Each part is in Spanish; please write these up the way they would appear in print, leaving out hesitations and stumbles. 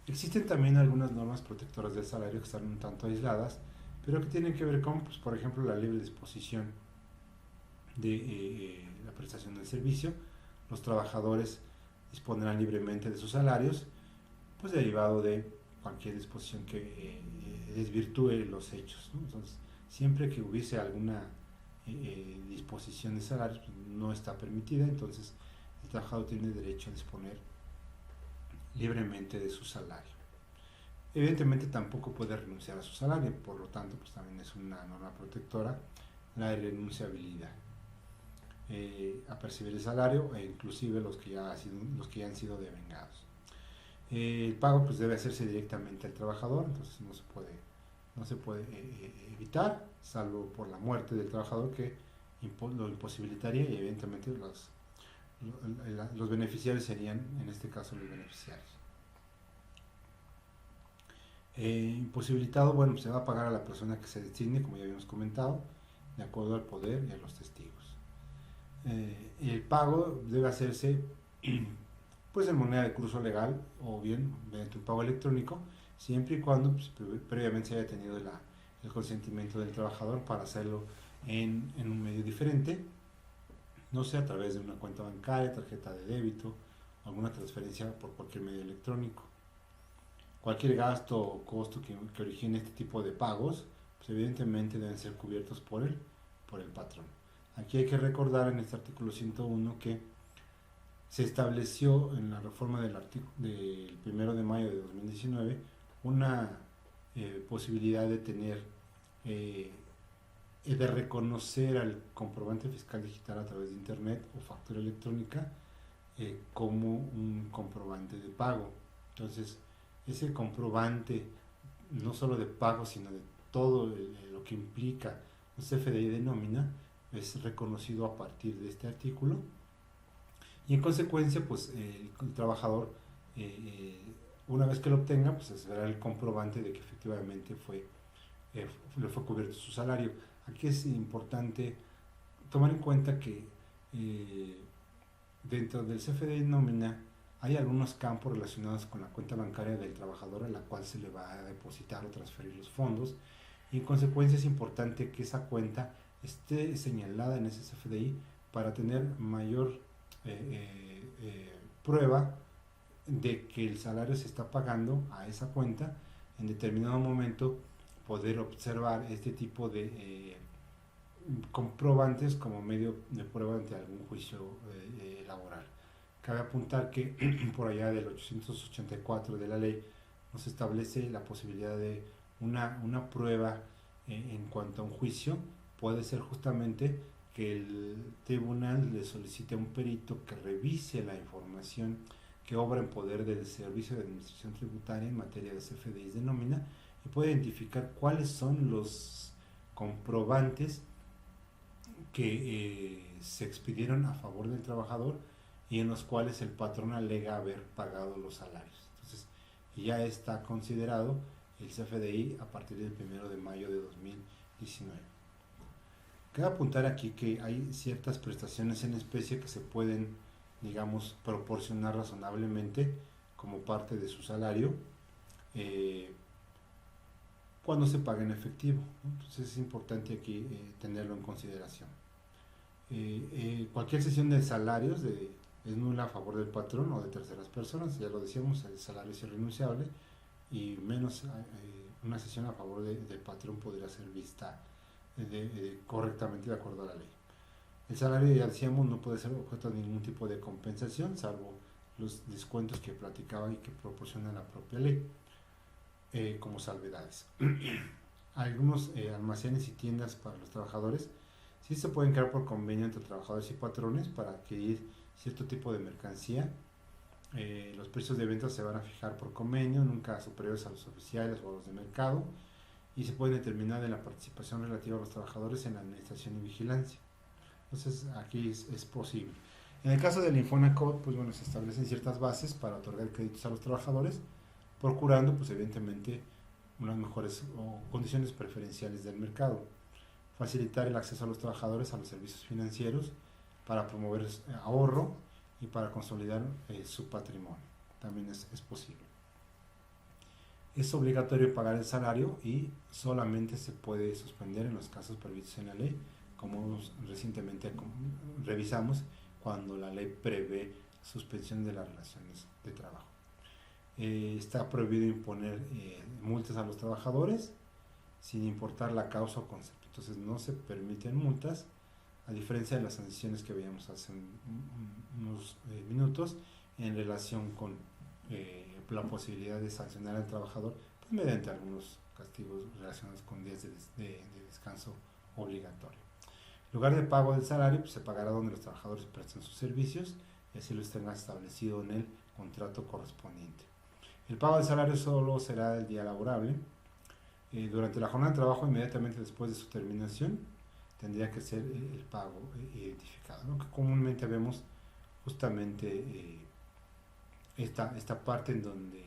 Existen también algunas normas protectoras del salario que están un tanto aisladas, pero que tienen que ver con, pues, por ejemplo, la libre disposición de la prestación del servicio. Los trabajadores dispondrán libremente de sus salarios, pues derivado de cualquier disposición que desvirtúe los hechos, ¿no? Entonces, siempre que hubiese alguna disposición de salarios, pues, no está permitida, entonces el trabajador tiene derecho a disponer libremente de su salario. Evidentemente tampoco puede renunciar a su salario, por lo tanto pues también es una norma protectora la renunciabilidad a percibir el salario e inclusive los que ya han sido devengados. El pago pues debe hacerse directamente al trabajador, entonces no se puede evitar, salvo por la muerte del trabajador que lo imposibilitaría y evidentemente los beneficiarios serían en este caso los beneficiarios. Imposibilitado, bueno, pues se va a pagar a la persona que se designe, como ya habíamos comentado, de acuerdo al poder y a los testigos. El pago debe hacerse pues en moneda de curso legal o bien mediante un pago electrónico, siempre y cuando pues, previamente se haya tenido el consentimiento del trabajador para hacerlo en un medio diferente, no sé, a través de una cuenta bancaria, tarjeta de débito, o alguna transferencia por cualquier medio electrónico. Cualquier gasto o costo que origine este tipo de pagos, pues evidentemente deben ser cubiertos por el patrón. Aquí hay que recordar en este artículo 101 que se estableció en la reforma del 1 de mayo de 2019 una posibilidad de tener, de reconocer al comprobante fiscal digital a través de internet o factura electrónica como un comprobante de pago. Entonces, ese comprobante, no solo de pago, sino de todo lo que implica un CFDI de nómina, es reconocido a partir de este artículo y en consecuencia pues el trabajador una vez que lo obtenga pues se verá el comprobante de que efectivamente le fue cubierto su salario. Aquí es importante tomar en cuenta que eh, dentro del CFDI nómina hay algunos campos relacionados con la cuenta bancaria del trabajador a la cual se le va a depositar o transferir los fondos y en consecuencia es importante que esa cuenta esté señalada en ese CFDI para tener mayor prueba de que el salario se está pagando a esa cuenta en determinado momento, poder observar este tipo de comprobantes como medio de prueba ante algún juicio laboral. Cabe apuntar que por allá del 884 de la ley nos establece la posibilidad de una prueba en cuanto a un juicio, puede ser justamente que el tribunal le solicite a un perito que revise la información que obra en poder del Servicio de Administración Tributaria en materia de CFDIs de nómina y puede identificar cuáles son los comprobantes que se expidieron a favor del trabajador y en los cuales el patrón alega haber pagado los salarios. Entonces, ya está considerado el CFDI a partir del 1 de mayo de 2019. Cabe apuntar aquí que hay ciertas prestaciones en especie que se pueden, digamos, proporcionar razonablemente como parte de su salario eh, cuando se paga en efectivo, ¿no? Entonces es importante aquí tenerlo en consideración. Cualquier cesión de salarios es nula a favor del patrón o de terceras personas, ya lo decíamos, el salario es irrenunciable y menos una cesión a favor del patrón podría ser vista correctamente de acuerdo a la ley. El salario, ya decíamos, no puede ser objeto de ningún tipo de compensación, salvo los descuentos que platicaba y que proporciona la propia ley, como salvedades. Algunos almacenes y tiendas para los trabajadores sí se pueden crear por convenio entre trabajadores y patrones para adquirir cierto tipo de mercancía. Los precios de venta se van a fijar por convenio, nunca superiores a los oficiales o a los de mercado, y se puede determinar en la participación relativa a los trabajadores en la administración y vigilancia. Entonces aquí es posible. En el caso del Infonacot, pues bueno, se establecen ciertas bases para otorgar créditos a los trabajadores, procurando pues evidentemente unas mejores o condiciones preferenciales del mercado, facilitar el acceso a los trabajadores a los servicios financieros para promover ahorro y para consolidar su patrimonio. También es posible. Es obligatorio pagar el salario y solamente se puede suspender en los casos previstos en la ley, como recientemente revisamos cuando la ley prevé suspensión de las relaciones de trabajo. Está prohibido imponer multas a los trabajadores sin importar la causa o concepto. Entonces no se permiten multas, a diferencia de las sanciones que veíamos hace unos minutos en relación con la posibilidad de sancionar al trabajador pues, mediante algunos castigos relacionados con días de descanso obligatorio. En lugar de pago del salario, pues, se pagará donde los trabajadores presten sus servicios y así lo estén establecido en el contrato correspondiente. El pago del salario solo será el día laborable. Durante la jornada de trabajo, inmediatamente después de su terminación, tendría que ser el pago identificado, ¿no? Que comúnmente vemos justamente esta parte en donde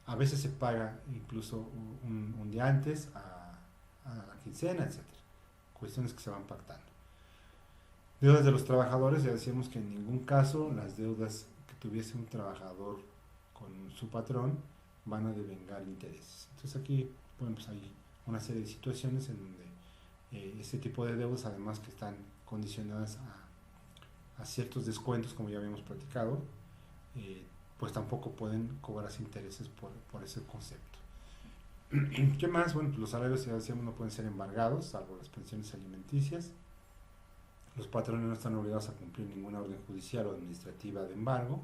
a veces se paga incluso un día antes a la quincena, etcétera. Cuestiones que se van pactando. Deudas de los trabajadores, ya decíamos que en ningún caso las deudas que tuviese un trabajador con su patrón van a devengar intereses. Entonces aquí, bueno, pues hay una serie de situaciones en donde este tipo de deudas, además que están condicionadas a ciertos descuentos, como ya habíamos platicado, pues tampoco pueden cobrarse intereses por ese concepto. ¿Qué más? Bueno, pues los salarios, ya decíamos, no pueden ser embargados, salvo las pensiones alimenticias. Los patrones no están obligados a cumplir ninguna orden judicial o administrativa de embargo.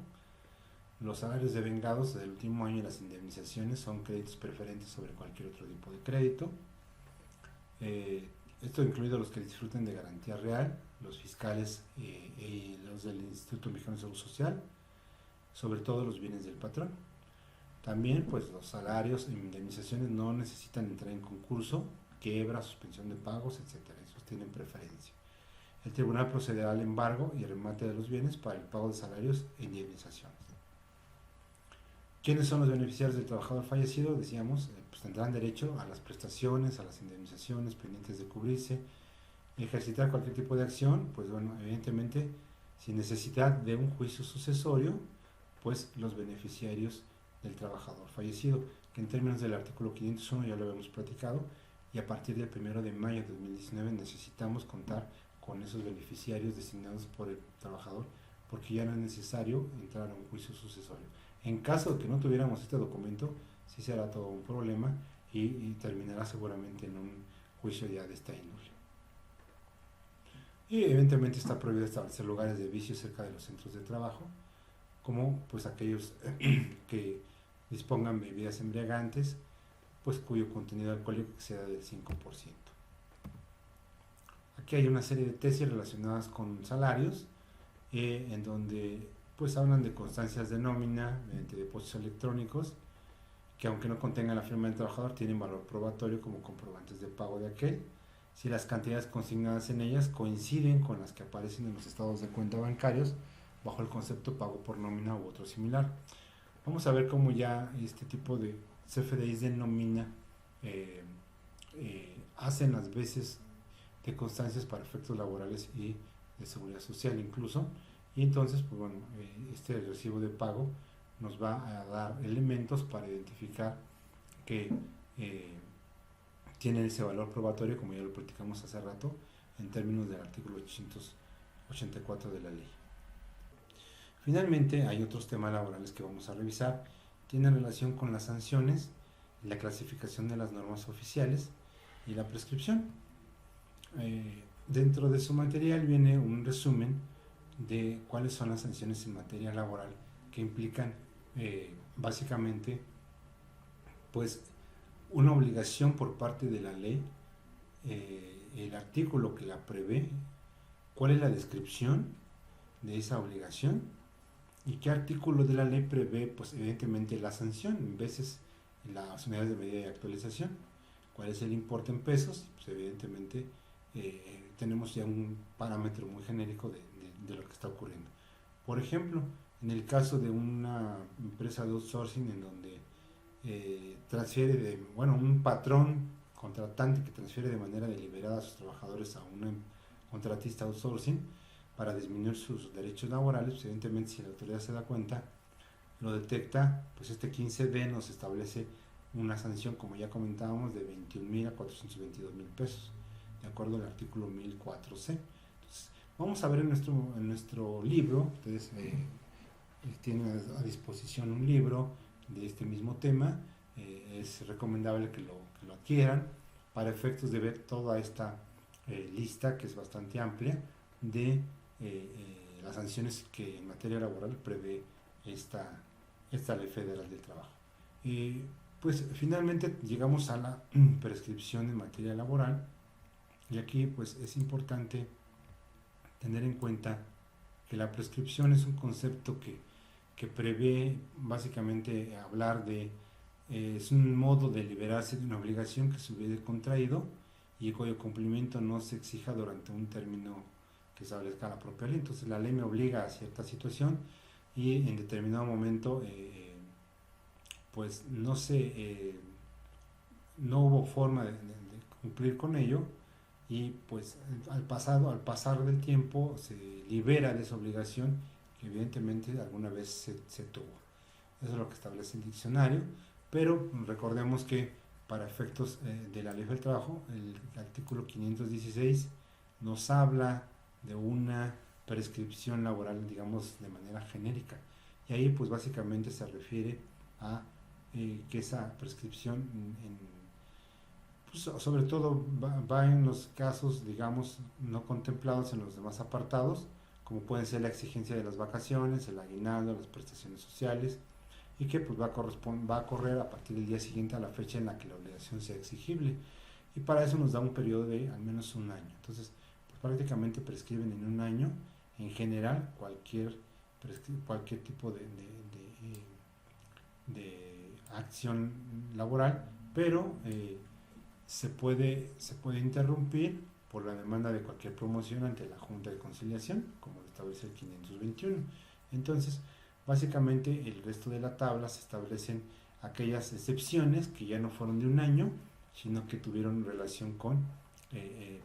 Los salarios devengados del último año y las indemnizaciones son créditos preferentes sobre cualquier otro tipo de crédito. Esto incluido los que disfruten de garantía real, los fiscales y los del Instituto Mexicano de Seguro Social, sobre todo los bienes del patrón. También pues los salarios e indemnizaciones no necesitan entrar en concurso, quiebra, suspensión de pagos, etcétera. Esos tienen preferencia. El tribunal procederá al embargo y remate de los bienes para el pago de salarios e indemnizaciones. ¿Quiénes son los beneficiarios del trabajador fallecido? Decíamos, pues tendrán derecho a las prestaciones, a las indemnizaciones pendientes de cubrirse, ejercitar cualquier tipo de acción, pues bueno, evidentemente, sin necesidad de un juicio sucesorio, pues los beneficiarios del trabajador fallecido, que en términos del artículo 501 ya lo habíamos platicado, y a partir del 1 de mayo de 2019 necesitamos contar con esos beneficiarios designados por el trabajador, porque ya no es necesario entrar a un juicio sucesorio. En caso de que no tuviéramos este documento, sí será todo un problema y terminará seguramente en un juicio ya de esta índole. Y evidentemente está prohibido establecer lugares de vicio cerca de los centros de trabajo, como pues aquellos que dispongan bebidas embriagantes, pues cuyo contenido alcohólico exceda del 5%. Aquí hay una serie de tesis relacionadas con salarios, en donde pues hablan de constancias de nómina mediante depósitos electrónicos, que aunque no contengan la firma del trabajador, tienen valor probatorio como comprobantes de pago de aquel, si las cantidades consignadas en ellas coinciden con las que aparecen en los estados de cuenta bancarios, bajo el concepto pago por nómina u otro similar. Vamos a ver cómo ya este tipo de CFDIs de nómina hacen las veces de constancias para efectos laborales y de seguridad social incluso, y entonces pues bueno, este recibo de pago nos va a dar elementos para identificar que tienen ese valor probatorio, como ya lo platicamos hace rato, en términos del artículo 884 de la ley. Finalmente, hay otros temas laborales que vamos a revisar. Tienen relación con las sanciones, la clasificación de las normas oficiales y la prescripción. Dentro de su material viene un resumen de cuáles son las sanciones en materia laboral que implican básicamente pues una obligación por parte de la ley, el artículo que la prevé, cuál es la descripción de esa obligación y qué artículo de la ley prevé pues evidentemente la sanción, en veces las unidades de medida y actualización, cuál es el importe en pesos, pues evidentemente tenemos ya un parámetro muy genérico de lo que está ocurriendo. Por ejemplo, en el caso de una empresa de outsourcing en donde transfiere un patrón contratante que transfiere de manera deliberada a sus trabajadores a un contratista outsourcing para disminuir sus derechos laborales, pues evidentemente si la autoridad se da cuenta, lo detecta, pues este 15D nos establece una sanción, como ya comentábamos, de 21,000 a 422,000 pesos, de acuerdo al artículo 1004C. Entonces, vamos a ver en nuestro libro, ustedes tienen a disposición un libro de este mismo tema, es recomendable que lo adquieran para efectos de ver toda esta lista, que es bastante amplia, de las sanciones que en materia laboral prevé esta Ley Federal del Trabajo. Pues finalmente llegamos a la prescripción en materia laboral, y aquí pues es importante tener en cuenta que la prescripción es un concepto que prevé básicamente hablar de, es un modo de liberarse de una obligación que se hubiera contraído y cuyo cumplimiento no se exija durante un término que establezca la propia ley. Entonces la ley me obliga a cierta situación y en determinado momento pues no hubo forma de cumplir con ello, y pues al pasar del tiempo se libera de esa obligación que evidentemente alguna vez se tuvo. Eso es lo que establece el diccionario, pero recordemos que para efectos de la Ley del Trabajo, el artículo 516 nos habla de una prescripción laboral, digamos, de manera genérica, y ahí pues básicamente se refiere a que esa prescripción pues, sobre todo va en los casos, digamos, no contemplados en los demás apartados, como pueden ser la exigencia de las vacaciones, el aguinaldo, las prestaciones sociales, y que pues va a correr a partir del día siguiente a la fecha en la que la obligación sea exigible, y para eso nos da un periodo de al menos un año. Entonces pues prácticamente prescriben en un año en general cualquier tipo de acción laboral, pero se puede interrumpir por la demanda de cualquier promoción ante la Junta de Conciliación, como lo establece el 521. Entonces, básicamente el resto de la tabla se establecen aquellas excepciones que ya no fueron de un año, sino que tuvieron relación con,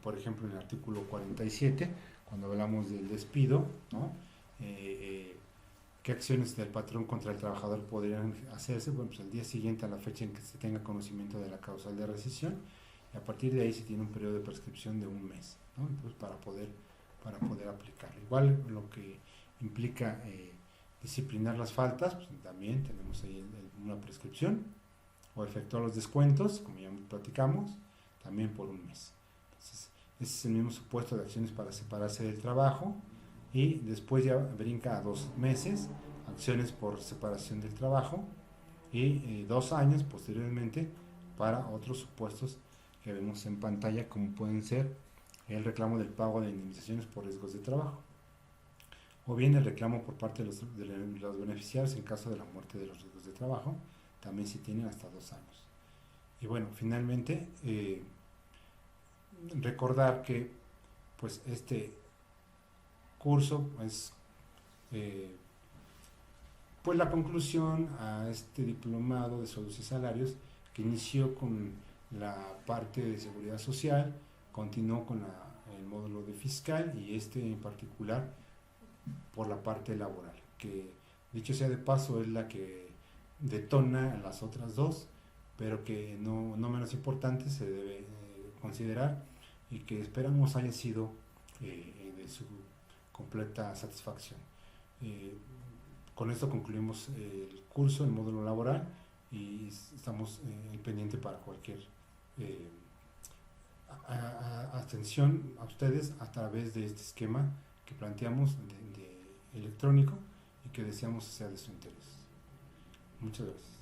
por ejemplo, en el artículo 47, cuando hablamos del despido, ¿no? ¿Qué acciones del patrón contra el trabajador podrían hacerse? Bueno, pues al día siguiente a la fecha en que se tenga conocimiento de la causal de rescisión, y a partir de ahí se tiene un periodo de prescripción de un mes, ¿no? Entonces, para poder aplicarlo. Igual lo que implica disciplinar las faltas, pues también tenemos ahí una prescripción, o efectuar los descuentos, como ya platicamos, también por un mes. Entonces, ese es el mismo supuesto de acciones para separarse del trabajo, y después ya brinca a 2 meses, acciones por separación del trabajo, y 2 años posteriormente para otros supuestos que vemos en pantalla, como pueden ser el reclamo del pago de indemnizaciones por riesgos de trabajo, o bien el reclamo por parte de los beneficiarios en caso de la muerte de los riesgos de trabajo, también se tienen hasta 2 años. Y bueno, finalmente recordar que pues este curso es pues la conclusión a este diplomado de sueldos y salarios, que inició con la parte de seguridad social, continuó con el módulo de fiscal, y este en particular por la parte laboral, que dicho sea de paso es la que detona las otras dos, pero que no menos importante se debe considerar, y que esperamos haya sido de su completa satisfacción. Con esto concluimos el curso, el módulo laboral, y estamos pendientes para cualquier atención a ustedes a través de este esquema que planteamos de electrónico, y que deseamos sea de su interés. Muchas gracias.